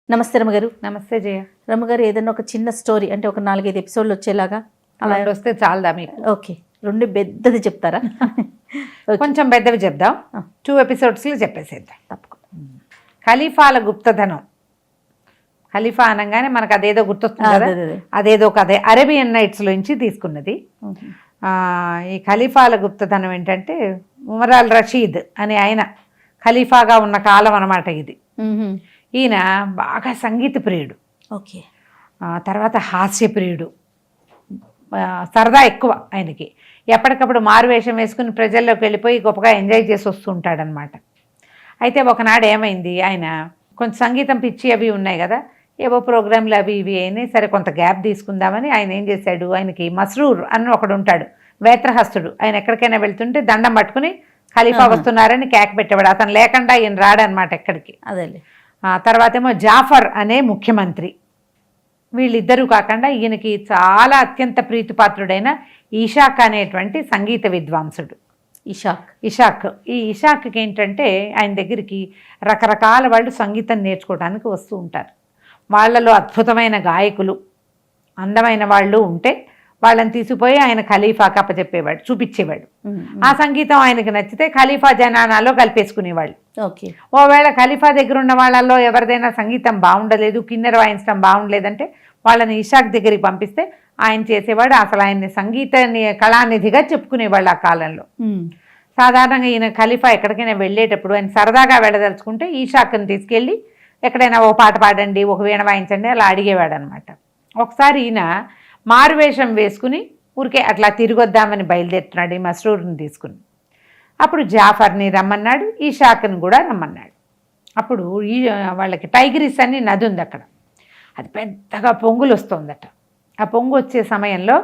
నమస్తే రమగారు. నమస్తే జయ. రమగారు, ఏదైనా ఒక చిన్న స్టోరీ అంటే ఒక 4-5 ఎపిసోడ్లు వచ్చేలాగా అలా వస్తే చాలదా మీకు? ఓకే, 2 పెద్దది చెప్తారా? కొంచెం పెద్దవి చెప్దాం. 2 ఎపిసోడ్స్లో చెప్పేసేద్దాం. తప్పకుండా. ఖలీఫాల గుప్తధనం. ఖలీఫా అనగానే మనకు అదేదో గుర్తొస్తుంది కదా, అదేదో కథ అరేబియన్ నైట్స్లో నుంచి తీసుకున్నది. ఈ ఖలీఫాల గుప్తధనం ఏంటంటే ఉమర్ రషీద్ అని ఆయన ఖలీఫాగా ఉన్న కాలం అన్నమాట ఇది. ఈయన బాగా సంగీత ప్రియుడు, ఓకే, తర్వాత హాస్య ప్రియుడు, సరదా ఎక్కువ ఆయనకి. ఎప్పటికప్పుడు మారువేషం వేసుకుని ప్రజల్లోకి వెళ్ళిపోయి గొప్పగా ఎంజాయ్ చేసి వస్తుంటాడనమాట. అయితే ఒకనాడు ఏమైంది, ఆయన కొంచెం సంగీతం పిచ్చి అవి ఉన్నాయి కదా, ఏవో ప్రోగ్రాంలు అవి ఇవి అయినాయి. సరే కొంత గ్యాప్ తీసుకుందామని ఆయన ఏం చేశాడు, ఆయనకి మస్రూర్ అని ఒకడు ఉంటాడు, వేత్రహస్తుడు. ఆయన ఎక్కడికైనా వెళ్తుంటే దండం పట్టుకుని ఖలీఫా వస్తున్నారని కేక పెట్టేవాడు. అతను లేకుండా ఈయన రాడనమాట ఎక్కడికి. అదే. తర్వాత ఏమో జాఫర్ అనే ముఖ్యమంత్రి. వీళ్ళిద్దరూ కాకుండా ఈయనకి చాలా అత్యంత ప్రీతిపాత్రుడైన ఇషాక్ అనేటువంటి సంగీత విద్వాంసుడు. ఇషాక్. ఈ ఇషాక్కి ఏంటంటే ఆయన దగ్గరికి రకరకాల వాళ్ళు సంగీతం నేర్చుకోవడానికి వస్తూ ఉంటారు. వాళ్ళలో అద్భుతమైన గాయకులు, అందమైన వాళ్ళు ఉంటే వాళ్ళని తీసుకుపోయి ఆయన ఖలీఫాకి అప్పచెప్పేవాడు, చూపించేవాడు. ఆ సంగీతం ఆయనకి నచ్చితే ఖలీఫా జనానాలో కలిపేసుకునేవాళ్ళు. ఓకే. ఓవేళ ఖలీఫా దగ్గర ఉన్న వాళ్ళల్లో ఎవరిదైనా సంగీతం బాగుండలేదు, కిన్నెర వాయించడం బాగుండలేదంటే వాళ్ళని ఇషాక్ దగ్గరికి పంపిస్తే ఆయన చేసేవాడు. అసలు ఆయన్ని సంగీత కళానిధిగా చెప్పుకునేవాళ్ళు ఆ కాలంలో. సాధారణంగా ఈయన ఖలీఫా ఎక్కడికైనా వెళ్ళేటప్పుడు ఆయన సరదాగా వెళ్ళదలుచుకుంటే ఇషాక్ని తీసుకెళ్ళి ఎక్కడైనా ఓ పాట పాడండి, ఒక వీణ వాయించండి అలా అడిగేవాడు అనమాట. ఒకసారి ఈయన మారువేషం వేసుకుని ఊరికే అట్లా తిరిగొద్దామని బయలుదేరుతున్నాడు ఈ మస్రూర్ని తీసుకుని. అప్పుడు జాఫర్ని రమ్మన్నాడు, ఇషాక్ని కూడా రమ్మన్నాడు. అప్పుడు వాళ్ళకి టైగ్రిస్ అని నది ఉంది అక్కడ, అది పెద్దగా పొంగులు వస్తుందట. ఆ పొంగు వచ్చే సమయంలో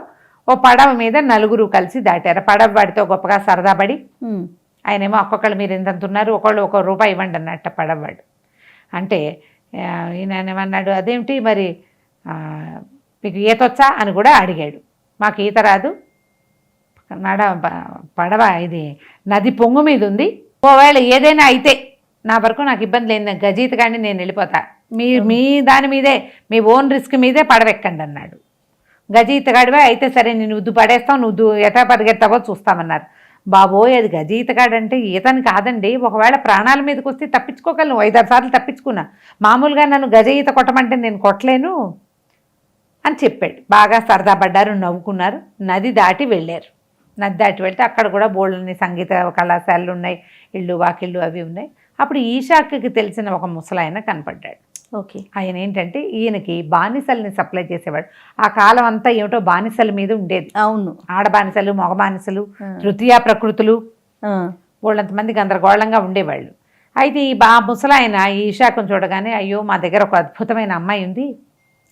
ఓ పడవ మీద 4 కలిసి దాటారు. పడవ వాడితో గొప్పగా సరదా పడి ఆయనేమో ఒక్కొక్కళ్ళు మీరు ఎంత ఉన్నారు, ఒకళ్ళు ₹1 ఇవ్వండి అన్నట్ట పడవవాడు. అంటే ఈయన ఏమన్నాడు, అదేమిటి మరి మీకు ఈతొచ్చా అని కూడా అడిగాడు. మాకు ఈత రాదు, పడవ ఇది నది పొంగు మీద ఉంది, ఒకవేళ ఏదైనా అయితే నా వరకు నాకు ఇబ్బంది లేదు, గజీత కానీ నేను వెళ్ళిపోతా, మీ దాని మీదే మీ ఓన్ రిస్క్ మీదే పడవెక్కండి అన్నాడు. గజీతగాడివే అయితే సరే నేను ఉద్దు పడేస్తాం, నువ్వు ఎటా పరిగెత్తావో చూస్తామన్నారు. బాబోయ్, అది గజీతగాడంటే ఈతని కాదండి, ఒకవేళ ప్రాణాల మీదకి వస్తే తప్పించుకోగలను, 5-6 సార్లు తప్పించుకున్నా, మామూలుగా నన్ను గజ ఈత కొట్టమంటే నేను కొట్టలేను అని చెప్పాడు. బాగా సరదా పడ్డారు, నవ్వుకున్నారు. నది దాటి వెళ్ళారు. నది దాటి వెళ్తే అక్కడ కూడా బోళ్ళని సంగీత కళాశాలలు ఉన్నాయి, ఇళ్ళు వాకిళ్ళు అవి ఉన్నాయి. అప్పుడు ఈషాక్కి తెలిసిన ఒక ముసలాయన కనపడ్డాడు. ఓకే. ఆయన ఏంటంటే ఈయనకి బానిసల్ని సప్లై చేసేవాడు. ఆ కాలం అంతా ఏమిటో బానిసల మీద ఉండేది. అవును, ఆడ బానిసలు, మగ బానిసలు, తృతీయ ప్రకృతులు, వాళ్ళంతమంది గందరగోళంగా ఉండేవాళ్ళు. అయితే ఈ ముసలాయన ఈ ఈషాక్ని చూడగానే, అయ్యో మా దగ్గర ఒక అద్భుతమైన అమ్మాయి ఉంది,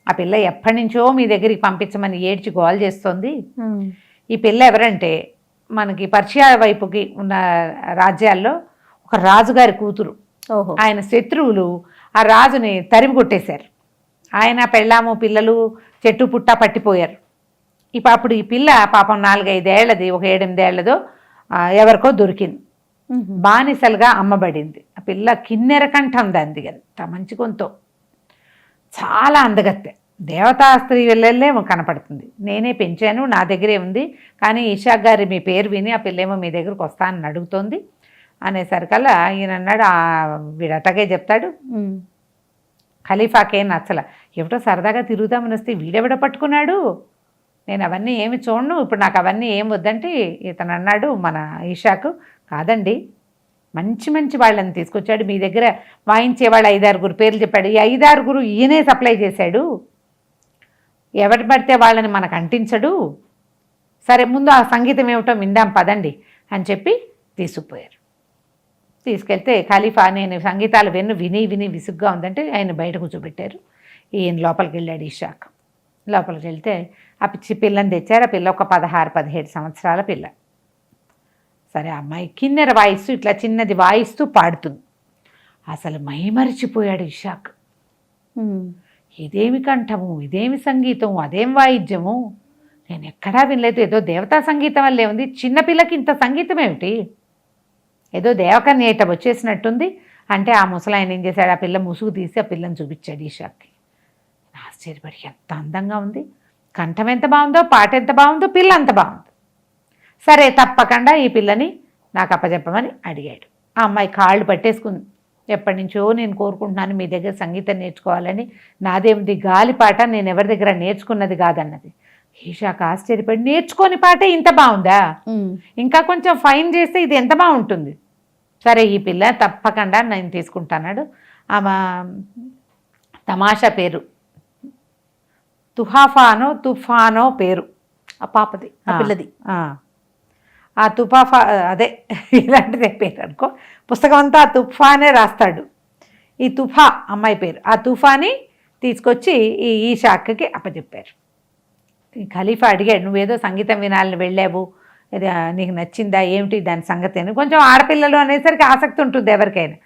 ఆ పిల్ల ఎప్పటి నుంచో మీ దగ్గరికి పంపించమని ఏడ్చి గోల్ చేస్తోంది. ఈ పిల్ల ఎవరంటే మనకి పర్షియా వైపుకి ఉన్న రాజ్యాల్లో ఒక రాజుగారి కూతురు. ఆయన శత్రువులు ఆ రాజుని తరిమి కొట్టేశారు. ఆయన పెళ్ళాము పిల్లలు చెట్టు పుట్ట పట్టిపోయారు. అప్పుడు ఈ పిల్ల పాపం 4-5 ఏళ్లది, ఒక 7-8 ఏళ్లదో ఎవరికో దొరికింది, బానిసలుగా అమ్మబడింది. ఆ పిల్ల కిన్నెర కంఠం దాంది, ఎంత మంచి కొంతో, చాలా అందగత్తె, దేవతా స్త్రీ వెళ్ళే కనపడుతుంది. నేనే పెంచాను, నా దగ్గరే ఉంది, కానీ ఇషాక్ గారి మీ పేరు విని ఆ పిల్లేమో మీ దగ్గరకు వస్తానని అడుగుతోంది అనేసరికల్లా ఈయన అన్నాడు, వీడు అట్టగే చెప్తాడు, ఖలీఫాకేం నచ్చల, ఏమిటో సరదాగా తిరుగుతామని వస్తే వీడెవిడ పట్టుకున్నాడు, నేను అవన్నీ ఏమి చూడను, ఇప్పుడు నాకు అవన్నీ ఏం వద్దంటే ఇతను అన్నాడు మన ఇషాక్, కాదండి మంచి మంచి వాళ్ళని తీసుకొచ్చాడు, మీ దగ్గర వాయించేవాళ్ళు 5-6 పేర్లు చెప్పాడు, ఈ 5-6 ఈయనే సప్లై చేశాడు, ఎవరి పడితే వాళ్ళని మనకు అంటించడు, సరే ముందు ఆ సంగీతం ఏమిటో విందాం పదండి అని చెప్పి తీసుకుపోయారు. తీసుకెళ్తే ఖలీఫా నేను సంగీతాలు విని విసుగ్గా ఉందంటే ఆయన బయట కూర్చోబెట్టారు. ఈయన లోపలికి వెళ్ళాడు ఇషాక్. లోపలికి వెళ్తే ఆ పిల్లని తెచ్చారు. ఆ పిల్ల ఒక 16-17 సంవత్సరాల పిల్ల. సరే అమ్మాయి కిన్నెర వాయిస్తూ ఇట్లా చిన్నది వాయిస్తూ పాడుతుంది. అసలు మైమరిచిపోయాడు ఇషాక్. ఇదేమి కంఠము, ఇదేమి సంగీతం, అదేం వాయిద్యము, నేను ఎక్కడా వినలేదు, ఏదో దేవతా సంగీతం వల్లే ఉంది, చిన్నపిల్లకి ఇంత సంగీతం ఏమిటి, ఏదో దేవకన్యేట వచ్చేసినట్టుంది అంటే ఆ ముసలాయన ఏం చేశాడు, ఆ పిల్ల ముసుగు తీసి ఆ పిల్లని చూపించాడు ఈషాకి. ఆశ్చర్యపడి, ఎంత అందంగా ఉంది, కంఠం ఎంత బాగుందో, పాట ఎంత బాగుందో, పిల్ల అంత బాగుంది. సరే తప్పకుండా ఈ పిల్లని నాకు అప్పచెప్పమని అడిగాడు. ఆ అమ్మాయి కాళ్ళు పట్టేసుకుంది. ఎప్పటి నుంచో నేను కోరుకుంటున్నాను మీ దగ్గర సంగీతం నేర్చుకోవాలని, నాదేమిటి గాలిపాట, నేను ఎవరి దగ్గర నేర్చుకున్నది కాదన్నది. ఈషాకు ఆశ్చర్యపడి, నేర్చుకోని పాటే ఇంత బాగుందా, ఇంకా కొంచెం ఫైన్ చేస్తే ఇది ఎంత బాగుంటుంది. సరే ఈ పిల్ల తప్పకుండా నేను తీసుకుంటాన్నాడు. ఆమె తమాషా పేరు తుఫానో పేరు ఆ పాపది, ఆ పిల్లది. ఆ తుఫాఫా అదే ఇలాంటిదే పేరు అనుకో. పుస్తకం అంతా ఆ తుఫానే రాస్తాడు. ఈ తుఫా అమ్మాయి పేరు. ఆ తుఫాని తీసుకొచ్చి ఈ ఈషాకి అప్పచెప్పారు. ఈ ఖలీఫా అడిగాడు, నువ్వేదో సంగీతం వినాలని వెళ్ళావు, ఇది నీకు నచ్చిందా ఏమిటి దాని సంగతి అని. కొంచెం ఆడపిల్లలు అనేసరికి ఆసక్తి ఉంటుంది ఎవరికైనా.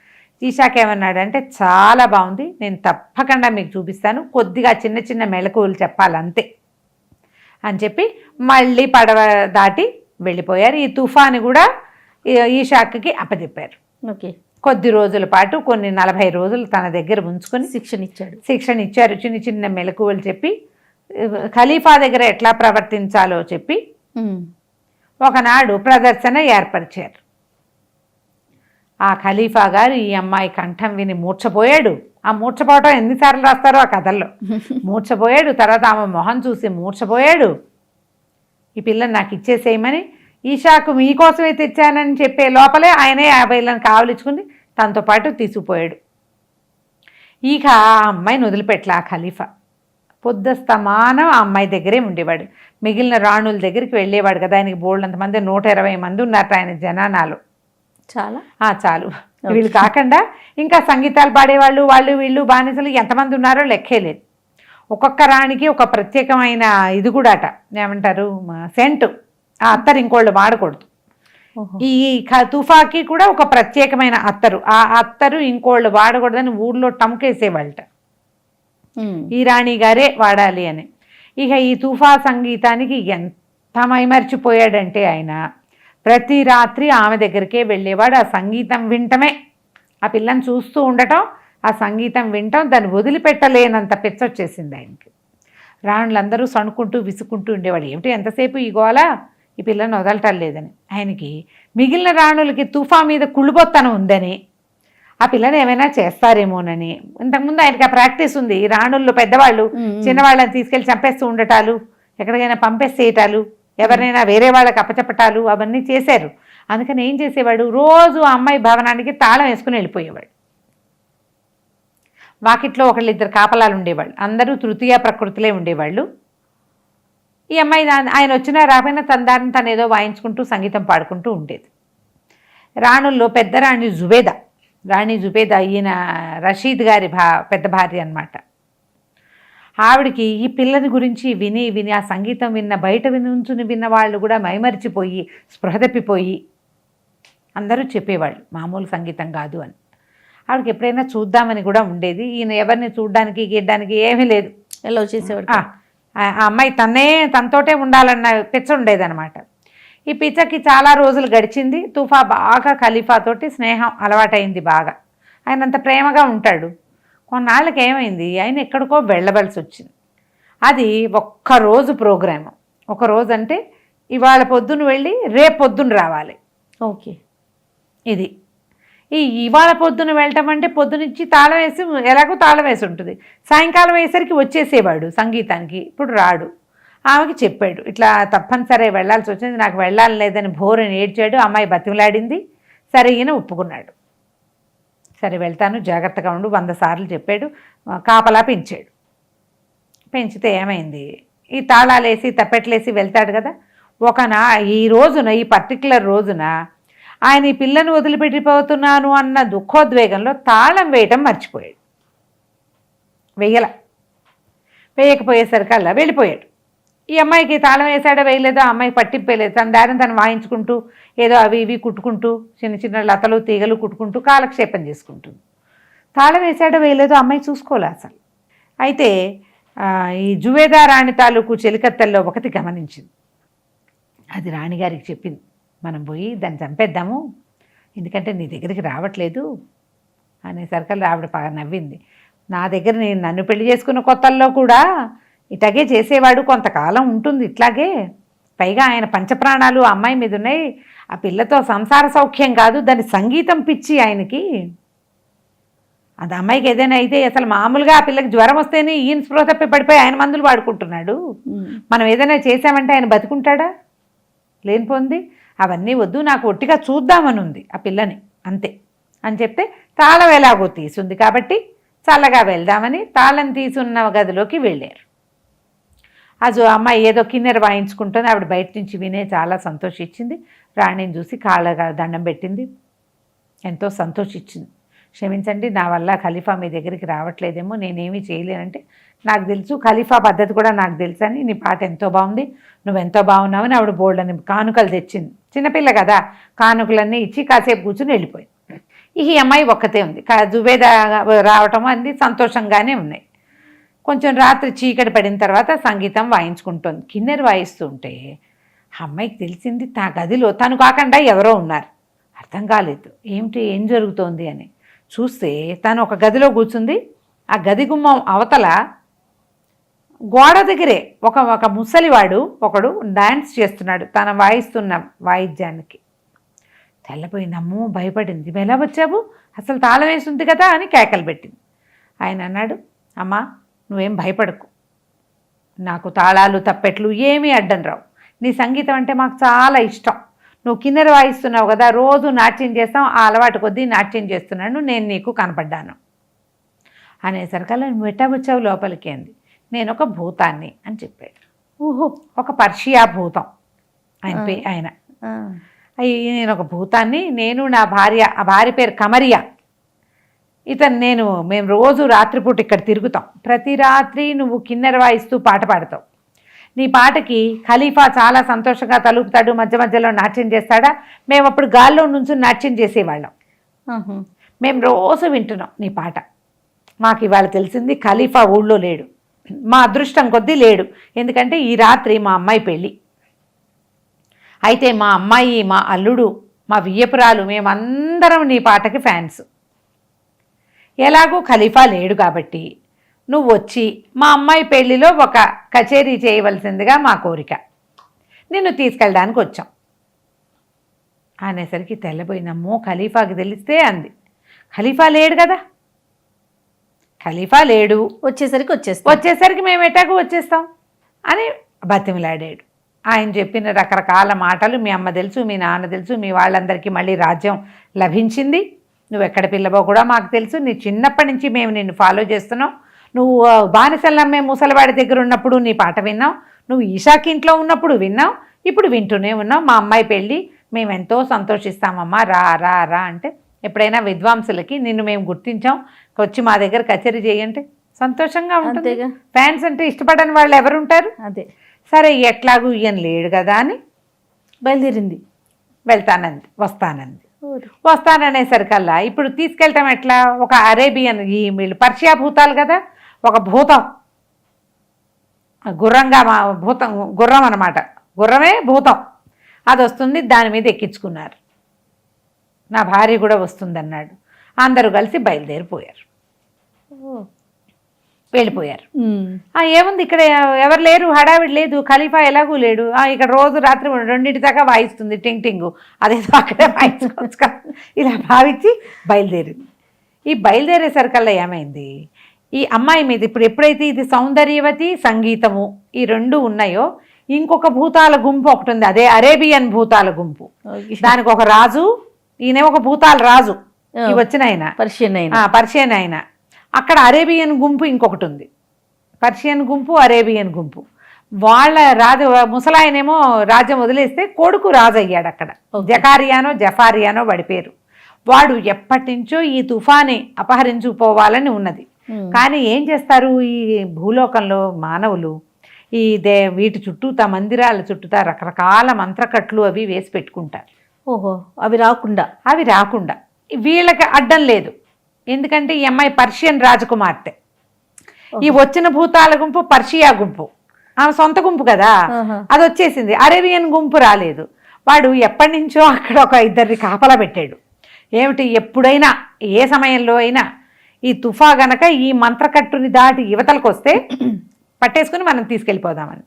ఈషాకి ఏమన్నాడంటే, చాలా బాగుంది, నేను తప్పకుండా మీకు చూపిస్తాను, కొద్దిగా చిన్న చిన్న మెళకువలు చెప్పాలంతే అని చెప్పి మళ్ళీ పడవ దాటి వెళ్ళిపోయారు. ఈ తుఫాని కూడా ఈషాకి అప్పచెప్పారు. ఓకే. కొద్ది రోజుల పాటు, కొన్ని 40 రోజులు తన దగ్గర ఉంచుకొని శిక్షణ ఇచ్చారు. చిన్న చిన్న మెళకువలు చెప్పి ఖలీఫా దగ్గర ఎట్లా ప్రవర్తించాలో చెప్పి ఒకనాడు ప్రదర్శన ఏర్పరిచారు. ఆ ఖలీఫా గారు ఈ అమ్మాయి కంఠం విని మూర్ఛపోయాడు. ఆ మూర్ఛపోవటం ఎన్నిసార్లు రాస్తారో ఆ కథల్లో. మూర్ఛపోయాడు. తర్వాత ఆమె మొహం చూసి మూర్ఛపోయాడు. ఈ పిల్లని నాకు ఇచ్చేసేయమని, ఈషాకు మీకోసమే తెచ్చానని చెప్పే లోపలే ఆయనే ఆ పిల్లని కావలించుకుని తనతో పాటు తీసుకుపోయాడు. ఇక ఆ అమ్మాయిని వదిలిపెట్టలే ఆ ఖలీఫా. పొద్దుస్తమానం ఆ అమ్మాయి దగ్గరే ఉండేవాడు. మిగిలిన రాణుల దగ్గరికి వెళ్ళేవాడు కదా. ఆయనకి బోల్డంతమంది 120 మంది ఉన్నారు ఆయన జనానాలు. చాలు. వీళ్ళు కాకుండా ఇంకా సంగీతాలు పాడేవాళ్ళు, వాళ్ళు వీళ్ళు బానిసలు ఎంతమంది ఉన్నారో లెక్కే లేదు. ఒక్కొక్క రాణికి ఒక ప్రత్యేకమైన ఇది కూడా అట, ఏమంటారు, సెంటు. ఆ అత్తరు ఇంకోళ్ళు వాడకూడదు. ఈ తుఫాకి కూడా ఒక ప్రత్యేకమైన అత్తరు, ఆ అత్తరు ఇంకోళ్ళు వాడకూడదని ఊళ్ళో టముకేసేవాళ్ళట. ఈ రాణి గారే వాడాలి అని. ఇక ఈ తుఫా సంగీతానికి ఎంత మైమర్చిపోయాడంటే ఆయన ప్రతి రాత్రి ఆమె దగ్గరికే వెళ్ళేవాడు. ఆ సంగీతం వింటమే, ఆ పిల్లని చూస్తూ ఉండటం, ఆ సంగీతం వింటాం, దాన్ని వదిలిపెట్టలేనంత పెచ్చొచ్చేసింది ఆయనకి. రాణులందరూ సణుకుంటూ విసుకుంటూ ఉండేవాడు. ఏమిటి ఎంతసేపు ఈ గోల, ఈ పిల్లని వదలటం లేదని. ఆయనకి మిగిలిన రాణులకి తుఫా మీద కుళ్ళుబొత్తనం ఉందని, ఆ పిల్లని ఏమైనా చేస్తారేమోనని. ఇంతకుముందు ఆయనకి ఆ ప్రాక్టీస్ ఉంది. ఈ రాణుల్లో పెద్దవాళ్ళు చిన్నవాళ్ళని తీసుకెళ్ళి చంపేస్తూ ఉండటాలు, ఎక్కడికైనా పంపేసేయటాలు, ఎవరినైనా వేరే వాళ్ళకి అప్పచెప్పటాలు అవన్నీ చేశారు. అందుకని ఏం చేసేవాడు, రోజు ఆ అమ్మాయి భవనానికి తాళం వేసుకుని వెళ్ళిపోయేవాడు. వాకిట్లో 1-2 కాపలాలు ఉండేవాళ్ళు. అందరూ తృతీయ ప్రకృతిలే ఉండేవాళ్ళు. ఈ అమ్మాయి ఆయన వచ్చినా రాకపోయినా తన దారిని తను ఏదో వాయించుకుంటూ సంగీతం పాడుకుంటూ ఉండేది. రాణుల్లో పెద్ద రాణి జుబేదా ఈయన రషీద్ గారి పెద్ద భార్య అన్నమాట. ఆవిడికి ఈ పిల్లని గురించి విని ఆ సంగీతం బయట విన్న వాళ్ళు కూడా మైమరిచిపోయి స్పృహ తప్పిపోయి అందరూ చెప్పేవాళ్ళు మామూలు సంగీతం కాదు అని. ఆవిడకి ఎప్పుడైనా చూద్దామని కూడా ఉండేది. ఈయన ఎవరిని చూడ్డానికి గీయడానికి ఏమీ లేదు, ఎలా చేసేవాడు. ఆ అమ్మాయి తనతోటే ఉండాలన్న పిచ్చ ఉండేదన్నమాట. ఈ పిచ్చకి చాలా రోజులు గడిచింది. తుఫా బాగా ఖలీఫాతోటి స్నేహం అలవాటైంది బాగా. ఆయన అంత ప్రేమగా ఉంటాడు. కొన్నాళ్ళకి ఏమైంది, ఆయన ఎక్కడికో వెళ్ళవలసి వచ్చింది. అది ఒక్కరోజు ప్రోగ్రాము. ఒకరోజు అంటే ఇవాళ పొద్దున్న వెళ్ళి రేపు పొద్దున్న రావాలి. ఓకే. ఇది ఇవాళ పొద్దున వెళ్ళటం అంటే పొద్దునిచ్చి తాళం వేసి, ఎలాగో తాళం వేసి ఉంటుంది, సాయంకాలం అయ్యేసరికి వచ్చేసేవాడు సంగీతానికి. ఇప్పుడు రాడు. ఆమెకి చెప్పాడు, ఇట్లా తప్పనిసరి వెళ్ళాల్సి వచ్చింది, నాకు వెళ్ళాలి లేదని భోరని ఏడ్చాడు. అమ్మాయి బతిమలాడింది. సరే ఈయన ఒప్పుకున్నాడు. సరే వెళ్తాను, జాగ్రత్తగా ఉండు 100 సార్లు చెప్పాడు. కాపలా పెంచాడు. పెంచితే ఏమైంది, ఈ తాళాలేసి తప్పెట్లేసి వెళ్తాడు కదా. ఈ రోజున, ఈ పర్టికులర్ రోజున ఆయన ఈ పిల్లని వదిలిపెట్టిపోతున్నాను అన్న దుఃఖోద్వేగంలో తాళం వేయటం మర్చిపోయాడు. వేయకపోయేసరికల్లా వెళ్ళిపోయాడు. ఈ అమ్మాయికి తాళం వేసాడో వేయలేదో ఆ అమ్మాయికి పట్టింపేయలేదు. తన దారిని తను వాయించుకుంటూ ఏదో అవి ఇవి కుట్టుకుంటూ చిన్న చిన్న లతలు తీగలు కుట్టుకుంటూ కాలక్షేపం చేసుకుంటుంది. తాళం వేసాడో వేయలేదో అమ్మాయి చూసుకోలే అసలు. అయితే ఈ జువేదా రాణి తాలూకు చెలికత్తెల్లో ఒకటి గమనించింది. అది రాణిగారికి చెప్పింది, మనం పోయి దాన్ని చంపేద్దాము, ఎందుకంటే నీ దగ్గరికి రావట్లేదు అనేసరికి ఆవిడ నవ్వింది. నా దగ్గర నన్ను పెళ్లి చేసుకున్న కొత్తల్లో కూడా ఇట్లాగే చేసేవాడు, కొంతకాలం ఉంటుంది ఇట్లాగే. పైగా ఆయన పంచప్రాణాలు అమ్మాయి మీద ఉన్నాయి. ఆ పిల్లతో సంసార సౌఖ్యం కాదు, దాని సంగీతం పిచ్చి ఆయనకి. అది అమ్మాయికి ఏదైనా అయితే అసలు మామూలుగా ఆ పిల్లకి జ్వరం వస్తేనే ఈయన స్పృహ తప్పి పడిపోయి ఆయన మందులు వాడుకుంటున్నాడు. మనం ఏదైనా చేసామంటే ఆయన బతుకుంటాడా? లేనిపోంది. అవన్నీ వద్దు, నాకు ఒట్టిగా చూద్దామని ఉంది ఆ పిల్లని, అంతే అని చెప్తే తాళం ఎలాగో తీసుంది కాబట్టి చల్లగా వెళ్దామని తాళం తీసున్న గదిలోకి వెళ్ళారు. అమ్మాయి ఏదో కిన్నెర వాయించుకుంటుంది. ఆవిడ బయట నుంచి వినే చాలా సంతోషించింది. రాణిని చూసి కాళ్ళగా దండం పెట్టింది, ఎంతో సంతోషించింది. క్షమించండి, నా వల్ల ఖలీఫా మీ దగ్గరికి రావట్లేదేమో, నేనేమీ చేయలేనంటే, నాకు తెలుసు ఖలీఫా పద్ధతి కూడా నాకు తెలుసు అని, నీ పాట ఎంతో బాగుంది, నువ్వెంతో బాగున్నావని ఆవిడ బోల్డని కానుకలు తెచ్చింది. చిన్నపిల్ల కదా, కానుకలన్నీ ఇచ్చి కాసేపు కూర్చుని వెళ్ళిపోయింది. ఈ అమ్మాయి ఒక్కతే ఉంది. జుబేదా రావటం అన్ని సంతోషంగానే ఉన్నాయి. కొంచెం రాత్రి చీకటి పడిన తర్వాత సంగీతం వాయించుకుంటుంది. కిన్నెర వాయిస్తుంటే అమ్మాయికి తెలిసింది నా గదిలో తను కాకుండా ఎవరో ఉన్నారు. అర్థం కాలేదు, ఏం జరుగుతోంది అని చూస్తే తను ఒక గదిలో కూర్చుంది. ఆ గది గుమ్మం అవతల గోడ దగ్గరే ఒక ముసలివాడు ఒకడు డాన్స్ చేస్తున్నాడు తన వాయిస్తున్న వాయిద్యానికి. తెల్లపోయిందమ్మో, భయపడింది. ఎలా వచ్చావు, అసలు తాళం వేసింది కదా అని కేకలు పెట్టింది. ఆయన అన్నాడు, అమ్మా నువ్వేం భయపడకు, నాకు తాళాలు తప్పెట్లు ఏమీ అడ్డం రావు. నీ సంగీతం అంటే మాకు చాలా ఇష్టం. నువ్వు కిన్నెర వాయిస్తున్నావు కదా, రోజు నాట్యం చేస్తాం, ఆ అలవాటు కొద్దీ నాట్యం చేస్తున్నాను, నేను నీకు కనపడ్డాను అనేసరికల్లా నువ్వు ఎట్టా వచ్చావు లోపలికి అంది. నేను ఒక భూతాన్ని అని చెప్పాడు. ఊహో, ఒక పర్షియా భూతం ఆయన. నేను ఒక భూతాన్ని, నేను నా భార్య, ఆ భార్య పేరు కమరియా, మేము రోజు రాత్రిపూట ఇక్కడ తిరుగుతాం. ప్రతి రాత్రి నువ్వు కిన్నెర వాయిస్తూ పాట పాడతావు. నీ పాటకి ఖలీఫా చాలా సంతోషంగా తలుపుతాడు, మధ్య మధ్యలో నాట్యం చేస్తాడా. మేము అప్పుడు గాల్లో నుంచి నాట్యం చేసేవాళ్ళం. మేము రోజు వింటున్నాం నీ పాట. మాకు ఇవాళ తెలిసింది ఖలీఫా ఊళ్ళో లేడు. మా అదృష్టం కొద్దీ లేడు, ఎందుకంటే ఈ రాత్రి మా అమ్మాయి పెళ్ళి. అయితే మా అమ్మాయి, మా అల్లుడు, మా వియ్యపురాలు, మేమందరం నీ పాటకి ఫ్యాన్స్. ఎలాగూ ఖలీఫా లేడు కాబట్టి నువ్వు వచ్చి మా అమ్మాయి పెళ్లిలో ఒక కచేరీ చేయవలసిందిగా మా కోరిక, నిన్ను తీసుకెళ్ళడానికి వచ్చాం అనేసరికి తెల్లబోయినమ్మో, ఖలీఫాకి తెలిస్తే అంది. ఖలీఫా లేడు కదా, ఖలీఫా లేడు, వచ్చేసరికి మేము ఎటాకు వచ్చేస్తాం అని బతిమిలాడాడు. ఆయన చెప్పిన రకరకాల మాటలు మీ అమ్మ తెలుసు, మీ నాన్న తెలుసు, మీ వాళ్ళందరికీ మళ్ళీ రాజ్యం లభించింది, నువ్వు ఎక్కడ పిల్లవో కూడా మాకు తెలుసు, నీ చిన్నప్పటి నుంచి మేము నిన్ను ఫాలో చేస్తున్నాం, నువ్వు బానిసలమ్మే ముసలివాడి దగ్గర ఉన్నప్పుడు నీ పాట విన్నాం, నువ్వు ఈషాకి ఇంట్లో ఉన్నప్పుడు విన్నాం, ఇప్పుడు వింటూనే ఉన్నాం. మా అమ్మాయి పెళ్ళి మేము ఎంతో సంతోషిస్తామమ్మా, రా రా రా అంటే, ఎప్పుడైనా విద్వాంసులకి నిన్ను మేము గుర్తించాం, వచ్చి మా దగ్గర కచేరీ చేయంటే సంతోషంగా ఉంటుంది. ఫ్యాన్స్ అంటే ఇష్టపడని వాళ్ళు ఎవరుంటారు? అదే. సరే ఎట్లాగూ ఈయన లేడు కదా అని బయలుదేరింది. వెళ్తానంది, వస్తాననేసరికల్లా ఇప్పుడు తీసుకెళ్ళటం ఎట్లా, ఒక అరేబియన్, వీళ్ళు పర్షియా భూతాలు కదా, ఒక భూతం గుర్రం అన్నమాట, గుర్రమే భూతం, అది వస్తుంది, దాని మీద ఎక్కించుకున్నారు. నా భార్య కూడా వస్తుందన్నాడు. అందరూ కలిసి బయలుదేరిపోయారు, వెళ్ళిపోయారు. ఏముంది ఇక్కడ ఎవరు లేరు, హడావిడి లేదు, ఖలీఫా ఎలాగూ లేడు, ఇక్కడ రోజు రాత్రి 2 దాకా వాయిస్తుంది టింగ్ టింగు, అదేదో అక్కడే వాయించుకోవచ్చు కదా, ఇలా భావించి బయలుదేరింది. ఈ బయలుదేరేసరికల్లా ఏమైంది, ఈ అమ్మాయి మీద ఇప్పుడు ఎప్పుడైతే ఇది సౌందర్యవతి, సంగీతము ఈ 2 ఉన్నాయో, ఇంకొక భూతాల గుంపు ఒకటి ఉంది, అదే అరేబియన్ భూతాల గుంపు. దానికి ఒక రాజు, ఈయన ఒక భూతాల రాజు, ఈ వచ్చిన ఆయన పర్షియన్ ఆయన. అక్కడ అరేబియన్ గుంపు ఇంకొకటి ఉంది, పర్షియన్ గుంపు, అరేబియన్ గుంపు. వాళ్ళ రాజు ముసలాయనేమో రాజ్యం వదిలేస్తే కొడుకు రాజు అయ్యాడు అక్కడ, జఫారియానో వాడి పేరు. వాడు ఎప్పటి నుంచో ఈ తుఫాని అపహరించుకోవాలని ఉన్నది. కానీ ఏం చేస్తారు ఈ భూలోకంలో మానవులు, వీటి చుట్టూతా, మందిరాల చుట్టూతా రకరకాల మంత్రకట్లు అవి వేసి పెట్టుకుంటారు. అవి రాకుండా వీళ్ళకి అడ్డం లేదు, ఎందుకంటే ఈ అమ్మాయి పర్షియన్ రాజకుమార్తె. ఈ వచ్చిన భూతాల గుంపు పర్షియా గుంపు, ఆమె సొంత గుంపు కదా, అది వచ్చేసింది. అరేబియన్ గుంపు రాలేదు. వాడు ఎప్పటి నుంచో అక్కడ ఒక 2 కాపలా పెట్టాడు. ఏమిటి ఎప్పుడైనా ఏ సమయంలో అయినా ఈ తుఫా గనక ఈ మంత్రకట్టుని దాటి యువతలకు వస్తే పట్టేసుకుని మనం తీసుకెళ్ళిపోదామని.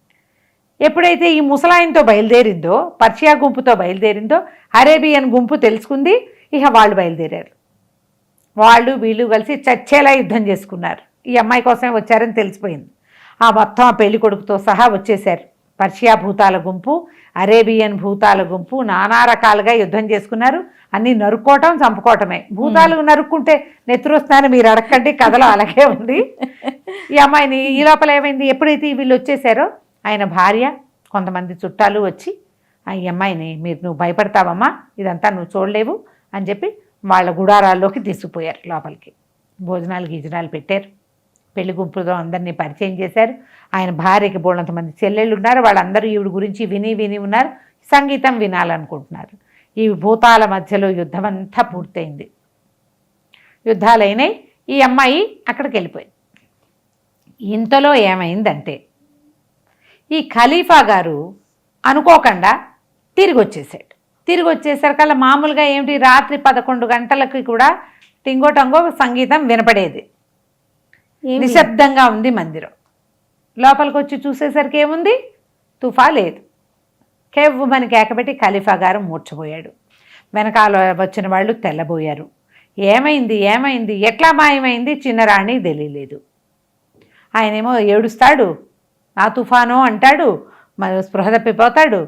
ఎప్పుడైతే ఈ ముసలాయంతో బయలుదేరిందో, పర్షియా గుంపుతో బయలుదేరిందో, అరేబియన్ గుంపు తెలుసుకుంది. ఇక వాళ్ళు బయలుదేరారు. వాళ్ళు వీళ్ళు కలిసి చచ్చేలా యుద్ధం చేసుకున్నారు. ఈ అమ్మాయి కోసమే వచ్చారని తెలిసిపోయింది. ఆ మొత్తం ఆ పెళ్లి కొడుకుతో సహా వచ్చేశారు. పర్షియా భూతాల గుంపు, అరేబియన్ భూతాల గుంపు నానా రకాలుగా యుద్ధం చేసుకున్నారు. అన్నీ నరుక్కోవటం, చంపుకోవటమే. భూతాలు నరుక్కుంటే నెత్తురొస్తానని మీరు అడగండి, కథలో అలాగే ఉంది. ఈ అమ్మాయిని ఈ లోపల ఏమైంది, ఎప్పుడైతే వీళ్ళు వచ్చేసారో ఆయన భార్య కొంతమంది చుట్టాలు వచ్చి ఈ అమ్మాయిని నువ్వు భయపడతావమ్మా, ఇదంతా నువ్వు చూడలేవు అని చెప్పి వాళ్ళ గుడారాల్లోకి తీసుకుపోయారు. లోపలికి భోజనాలు గీజనాలు పెట్టారు. పెళ్లి గుంపుతో అందరినీ పరిచయం చేశారు. ఆయన భార్యకి బోళ్ళంతమంది చెల్లెళ్ళు ఉన్నారు. వాళ్ళందరూ ఈవిడ గురించి విని ఉన్నారు. సంగీతం వినాలనుకుంటున్నారు. ఈ భూతాల మధ్యలో యుద్ధం అంతా పూర్తయింది. యుద్ధాలైనాయి. ఈ అమ్మాయి అక్కడికి వెళ్ళిపోయింది. ఇంతలో ఏమైందంటే ఈ ఖలీఫా గారు అనుకోకుండా తిరిగి వచ్చేసాడు. తిరిగి వచ్చేసరికల్లా మామూలుగా ఏమిటి, రాత్రి 11 గంటలకి కూడా టింగో టంగో సంగీతం వినపడేది. నిశ్శబ్దంగా ఉంది మందిరం. లోపలికి వచ్చి చూసేసరికి ఏముంది, తుఫా లేదు. కేవ్వమని కేకబెట్టి ఖలీఫా గారు మూర్చపోయాడు. వెనకాల వచ్చిన వాళ్ళు తెల్లబోయారు. ఏమైంది ఏమైంది, ఎట్లా మాయమైంది చిన్నరాణి తెలియలేదు. ఆయనేమో ఏడుస్తాడు, నా తుఫాను అంటాడు, మరి స్పృహ తప్పిపోతాడు.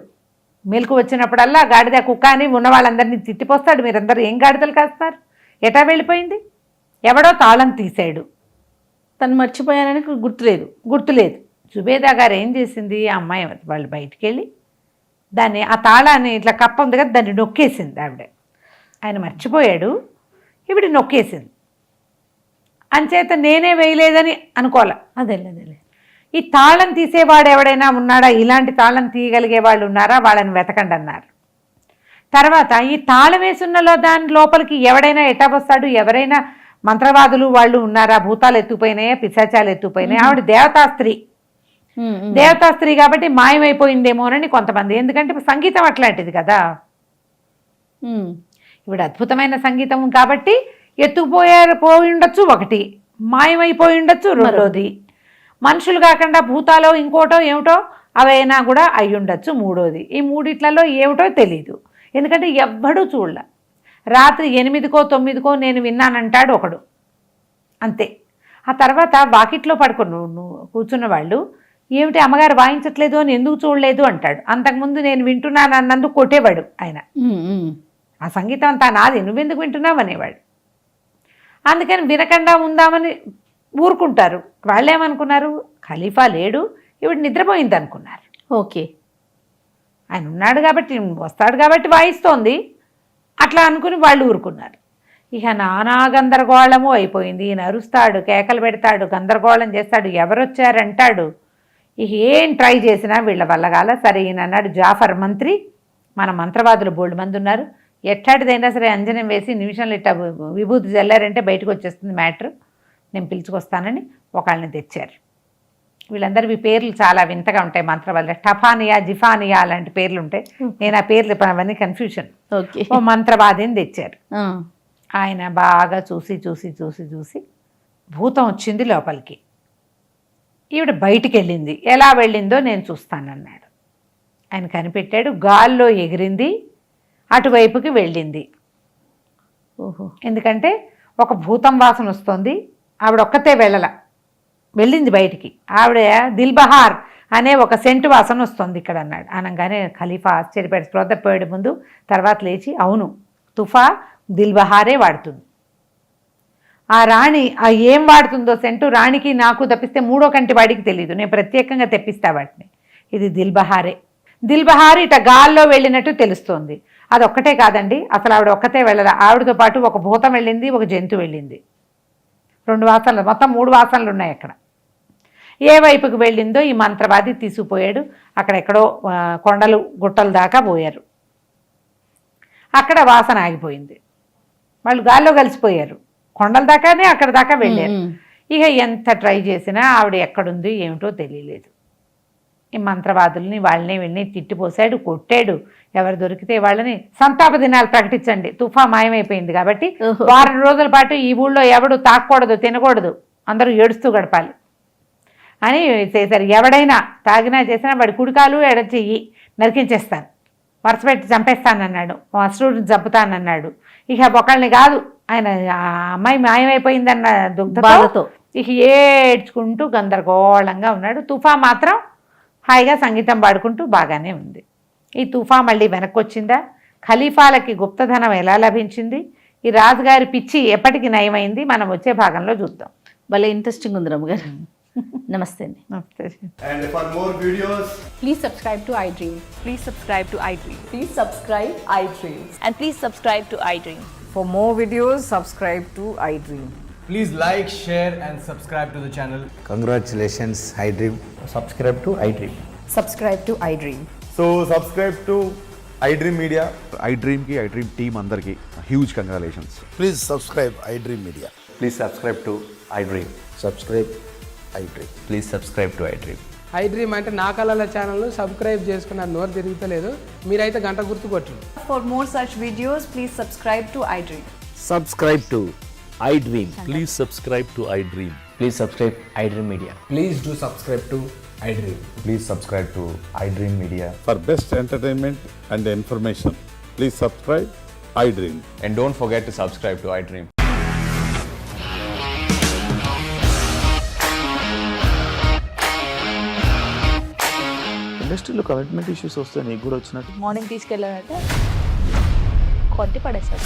మెలకు వచ్చినప్పుడల్లా గాడిద కుక్క అని ఉన్న వాళ్ళందరినీ తిట్టిపోస్తాడు. మీరందరూ ఏం గాడిదలు కాస్తున్నారు, ఎటా వెళ్ళిపోయింది, ఎవడో తాళం తీశాడు, తను మర్చిపోయానని గుర్తులేదు. జుబేదా గారు ఏం చేసింది, ఆ అమ్మాయి వాళ్ళు బయటికి వెళ్ళి దాన్ని ఆ తాళాన్ని ఇట్లా కప్ప ఉంది కదా దాన్ని నొక్కేసింది ఆవిడ. ఆయన మర్చిపోయాడు, ఈవిడ నొక్కేసింది. అంచేత నేనే వేయలేదని అనుకోలే. అదేలే. ఈ తాళం తీసేవాడు ఎవడైనా ఉన్నాడా, ఇలాంటి తాళం తీయగలిగే వాళ్ళు ఉన్నారా, వాళ్ళని వెతకండి అన్నారు. తర్వాత ఈ తాళం వేసున్నలో దాని లోపలికి ఎవడైనా ఎటా వస్తాడు, ఎవరైనా మంత్రవాదులు వాళ్ళు ఉన్నారా, భూతాలు ఎత్తుపోయినాయా, పిశాచాలు ఎత్తుపోయినాయి. ఆవిడ దేవతా స్త్రీ కాబట్టి మాయమైపోయిందేమోనని కొంతమంది. ఎందుకంటే సంగీతం అట్లాంటిది కదా, ఇప్పుడు అద్భుతమైన సంగీతం కాబట్టి పోయి ఉండొచ్చు ఒకటి, మాయమైపోయి ఉండొచ్చు రెండోది, మనుషులు కాకుండా భూతాలో ఇంకోటో ఏమిటో అవైనా కూడా అయి ఉండొచ్చు మూడోది. ఈ మూడిట్లలో ఏమిటో తెలీదు, ఎందుకంటే ఎవ్వడూ చూడలే. రాత్రి 8కో 9కో నేను విన్నానంటాడు ఒకడు, అంతే. ఆ తర్వాత వాకిట్లో నువ్వు కూర్చున్న వాళ్ళు ఏమిటి అమ్మగారు వాయించట్లేదు అని ఎందుకు చూడలేదు అంటాడు. అంతకుముందు నేను వింటున్నాను అన్నందుకు కొట్టేవాడు ఆయన. ఆ సంగీతం అంతా నాది, నువ్వెందుకు వింటున్నావు అనేవాడు. అందుకని వినకుండా ఉందామని ఊరుకుంటారు. వాళ్ళేమనుకున్నారు, ఖలీఫా లేడు, ఈవిడ నిద్రపోయింది అనుకున్నారు. ఓకే, ఆయన ఉన్నాడు కాబట్టి వస్తాడు కాబట్టి వాయిస్తోంది అట్లా అనుకుని వాళ్ళు ఊరుకున్నారు. ఇక నానా గందరగోళము అయిపోయింది. ఈయన అరుస్తాడు, కేకలు పెడతాడు, గందరగోళం చేస్తాడు, ఎవరొచ్చారంటాడు. ఇక ఏం ట్రై చేసినా వీళ్ళ వల్ల కాల. సరే ఈయన అన్నాడు, జాఫర్ మంత్రి, మన మంత్రవాదులు బోల్డ్ మంది ఉన్నారు, ఎట్లాంటిదైనా సరే అంజనం వేసి నిమిషంలో ఇట్లా విభూతి చల్లారంటే బయటకు వచ్చేస్తుంది మ్యాటర్, నేను పిలుచుకొస్తానని ఒకళ్ళని తెచ్చారు. వీళ్ళందరివి పేర్లు చాలా వింతగా ఉంటాయి మంత్రవాదులు. టఫానియా, జిఫానియా అలాంటి పేర్లు ఉంటాయి. నేను ఆ పేర్లు అవన్నీ కన్ఫ్యూషన్. ఓ మంత్రవాదిని తెచ్చారు. ఆయన బాగా చూసి చూసి చూసి చూసి భూతం వచ్చింది లోపలికి. ఈవిడ బయటికి వెళ్ళింది. ఎలా వెళ్ళిందో నేను చూస్తానన్నాడు. ఆయన కనిపెట్టాడు. గాల్లో ఎగిరింది, అటువైపుకి వెళ్ళింది. ఓహో, ఎందుకంటే ఒక భూతం వాసన వస్తుంది. ఆవిడ ఒక్కతే వెళ్ళింది బయటికి. ఆవిడ దిల్బహార్ అనే ఒక సెంటు వాసన వస్తుంది ఇక్కడ అన్నాడు. అనగానే ఖలీఫా ఆశ్చర్యపడి స్పృహపోయాడు ముందు. తర్వాత లేచి, అవును తుఫా దిల్బహారే వాడుతుంది. ఆ రాణి ఏం వాడుతుందో సెంటు రాణికి నాకు తప్పిస్తే మూడో కంటి వాడికి తెలియదు, నేను ప్రత్యేకంగా తెప్పిస్తా వాటిని. ఇది దిల్బహారే. దిల్బహార్ ఇట గాల్లో వెళ్ళినట్టు తెలుస్తోంది. అదొక్కటే కాదండి, అసలు ఆవిడ ఒక్కతే వెళ్ళదా, ఆవిడతో పాటు ఒక భూతం వెళ్ళింది, ఒక జంతువు వెళ్ళింది. 2 వాసనలు, మొత్తం 3 వాసనలు ఉన్నాయి అక్కడ. ఏ వైపుకి వెళ్ళిందో ఈ మంత్రవాది తీసుకుపోయాడు. అక్కడెక్కడో కొండలు గుట్టలు దాకా పోయారు. అక్కడ వాసన ఆగిపోయింది. వాళ్ళు గాల్లో కలిసిపోయారు. కొండల దాకానే అక్కడ దాకా వెళ్ళారు. ఇక ఎంత ట్రై చేసినా ఆవిడ ఎక్కడుంది ఏమిటో తెలియలేదు. ఈ మంత్రవాదుల్ని వాళ్ళని వీళ్ళని తిట్టిపోసాడు, కొట్టాడు. ఎవరు దొరికితే వాళ్ళని సంతాప దినాలు ప్రకటించండి, తుఫా మాయమైపోయింది కాబట్టి వారం రోజుల పాటు ఈ ఊళ్ళో ఎవడు తాగకూడదు, తినకూడదు, అందరూ ఏడుస్తూ గడపాలి అని చేశారు. ఎవడైనా తాగినా చేసినా వాడి కుడికాలు ఎడచెయ్యి నరికించేస్తాను, వరుసపెట్టి చంపేస్తానన్నాడు, అసురుడిని చంపుతానన్నాడు. ఇక ఒకళ్ళని కాదు, ఆయన ఆ అమ్మాయి మాయమైపోయిందన్న దుగ్ధతో ఇక ఏడ్చుకుంటూ గందరగోళంగా ఉన్నాడు. తుఫా మాత్రం హాయిగా సంగీతం పాడుకుంటూ బాగానే ఉంది. ఈ తుఫా మళ్ళీ వెనక్కి వచ్చిందా? ఖలీఫాలకి గుప్తధనం ఎలా లభించింది? ఈ రాజుగారి పిచ్చి ఎప్పటికి నయమైంది? మనం వచ్చే భాగంలో చూద్దాం. భలే ఇంట్రెస్టింగ్ ఉంది రమ్మగారు. నమస్తే అండి. నమస్తే. And for more videos, Please subscribe to iDream. Please subscribe to iDream. Please subscribe iDream. And please subscribe to iDream. For more videos, subscribe to iDream. please like, share and subscribe to the channel. Congratulations, iDream. subscribe to iDream. Subscribe to iDream. So subscribe to iDream Media. iDream ki iDream team andarki huge congratulations. Please subscribe iDream Media. Please subscribe to iDream. Subscribe iDream. Please subscribe to iDream. iDream అంటే నా కళల channel subscribe చేసుకున్నారు, నోరు తిరుగుతలేదు, మీరైతే గంట గుర్తు కొట్టండి. For more such videos, please subscribe to iDream. Subscribe to iDream. Please subscribe to iDream. Please subscribe iDream Media. Please do subscribe to iDream. Please subscribe to iDream Media. For best entertainment and information, please subscribe iDream. And don't forget to subscribe to iDream. ఇండస్ట్రీలో commitment issues వస్తే నీకు కూడా వచ్చినట్టు morning తీసుకెళ్ళానంటే కొట్టి పడేసారు.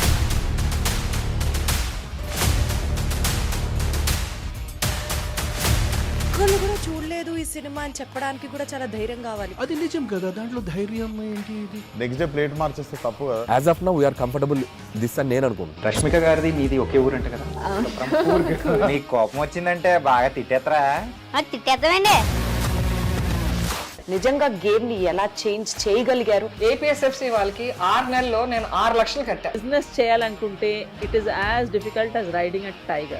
ఒక్కళ్ళు కూడా చూడలేదు ఈ సినిమా అని చెప్పడానికి కూడా చాలా ధైర్యం కావాలి. అది నిజం కదా, దాంట్లో ధైర్యం ఏంటి? ఇది నెక్స్ట్ డే ప్లేట్ మార్చేస్తే తప్పు కదా. As of now, we are comfortable this అని నేను అనుకుంటున్నాను. రష్మిక గారిది మీది ఒకే ఊరు అంటే కదా? నీకు కోపం వచ్చిందంటే బాగా తిట్టేత్తరా? తిట్టేద్దామండి. నిజంగా గేమ్ ని ఎలా చేంజ్ చేయగలిగారు? ఏపీఎస్ఎఫ్సి వాళ్ళకి 6 నెలల్లో నేను 6 లక్షలు కట్టా. బిజినెస్ చేయాలనుకుంటే it is as difficult as riding a tiger.